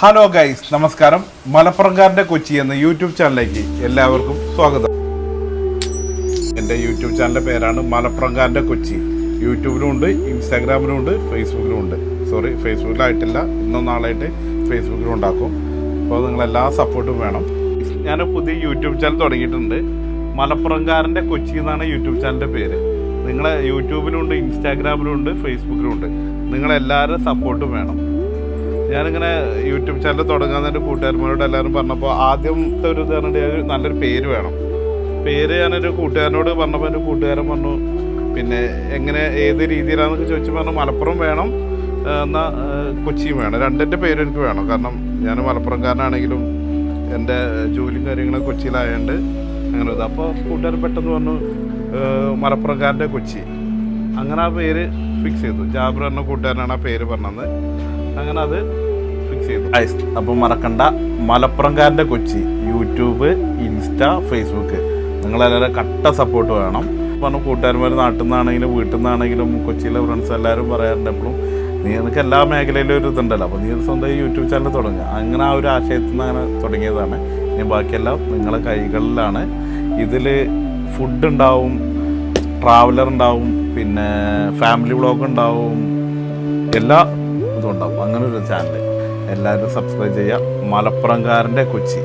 Hello guys, നമസ്കാരം. മലപ്പുറംകാരൻ്റെ കൊച്ചി എന്ന YouTube ചാനലിലേക്ക് എല്ലാവർക്കും സ്വാഗതം. എൻ്റെ യൂട്യൂബ് ചാനലിൻ്റെ പേരാണ് മലപ്പുറംകാരൻ്റെ കൊച്ചി. യൂട്യൂബിലും ഉണ്ട്, ഇൻസ്റ്റാഗ്രാമിലും ഉണ്ട്, ഫേസ്ബുക്കിലും ഉണ്ട്. ഫേസ്ബുക്കിലായിട്ടില്ല, ഇന്നോ നാളായിട്ട് ഫേസ്ബുക്കിലും ഉണ്ടാക്കും. അപ്പോൾ നിങ്ങളെല്ലാ സപ്പോർട്ടും വേണം. ഞാൻ പുതിയ യൂട്യൂബ് ചാനൽ തുടങ്ങിയിട്ടുണ്ട്. മലപ്പുറംകാരൻ്റെ കൊച്ചി എന്നാണ് യൂട്യൂബ് ചാനലിൻ്റെ പേര്. നിങ്ങളെ യൂട്യൂബിലുണ്ട്, ഇൻസ്റ്റാഗ്രാമിലുണ്ട്, ഫേസ്ബുക്കിലുണ്ട്. നിങ്ങളെല്ലാവരും സപ്പോർട്ടും വേണം. ഞാനിങ്ങനെ യൂട്യൂബ് ചാനൽ തുടങ്ങാൻ എൻ്റെ കൂട്ടുകാരന്മാരോട് എല്ലാവരും പറഞ്ഞപ്പോൾ ആദ്യത്തെ ഒരു ഇതാണ് നല്ലൊരു പേര് വേണം. പേര് ഞാനൊരു കൂട്ടുകാരനോട് പറഞ്ഞപ്പോൾ എൻ്റെ കൂട്ടുകാരൻ പറഞ്ഞു, പിന്നെ എങ്ങനെ ഏത് രീതിയിലാണെന്നൊക്കെ ചോദിച്ചു. പറഞ്ഞു മലപ്പുറം വേണം, എന്നാൽ കൊച്ചിയും വേണം. രണ്ടിൻ്റെ പേരും എനിക്ക് വേണം. കാരണം ഞാൻ മലപ്പുറംകാരനാണെങ്കിലും എൻ്റെ ജോലിയും കാര്യങ്ങളും കൊച്ചിയിലായതുകൊണ്ട് അങ്ങനെ ഇത്. അപ്പോൾ കൂട്ടുകാരൻ പെട്ടെന്ന് പറഞ്ഞു മലപ്പുറംകാരൻ്റെ കൊച്ചി. അങ്ങനെ ആ പേര് ഫിക്സ് ചെയ്തു. ജാബർ എന്ന കൂട്ടുകാരനാണ് ആ പേര് പറഞ്ഞത്. അങ്ങനെ അത് ഫിക്സ് ചെയ്തു. അപ്പം മറക്കണ്ട, മലപ്പുറംകാരൻ്റെ കൊച്ചി യൂട്യൂബ്, ഇൻസ്റ്റാ, ഫേസ്ബുക്ക്. നിങ്ങളെല്ലാവരും കട്ട സപ്പോർട്ട് വേണം. പറഞ്ഞു കൂട്ടുകാരന്മാർ നാട്ടിൽ നിന്നാണെങ്കിലും വീട്ടിൽ നിന്നാണെങ്കിലും കൊച്ചിയിലെ ഫ്രണ്ട്സ് എല്ലാവരും പറയാറുണ്ട് എപ്പോഴും, നിനക്ക് എല്ലാ മേഖലയിലും ഒരു ഇതുണ്ടല്ലോ, അപ്പോൾ നീ സ്വന്തം യൂട്യൂബ് ചാനൽ തുടങ്ങുക. അങ്ങനെ ആ ഒരു ആശയത്തിൽ നിന്ന് അങ്ങനെ തുടങ്ങിയതാണ്. ഇനി ബാക്കിയെല്ലാം നിങ്ങളെ കൈകളിലാണ്. ഇതിൽ ഫുഡ് ഉണ്ടാവും, ട്രാവലർ ഉണ്ടാവും, പിന്നെ ഫാമിലി വ്ളോഗ് ഉണ്ടാവും, എല്ലാ ഇതും ഉണ്ടാവും. അങ്ങനെ ഒരു ചാനൽ എല്ലാവരും സബ്സ്ക്രൈബ് ചെയ്യുക. മലപ്പുറംകാരൻ്റെ കൊച്ചി.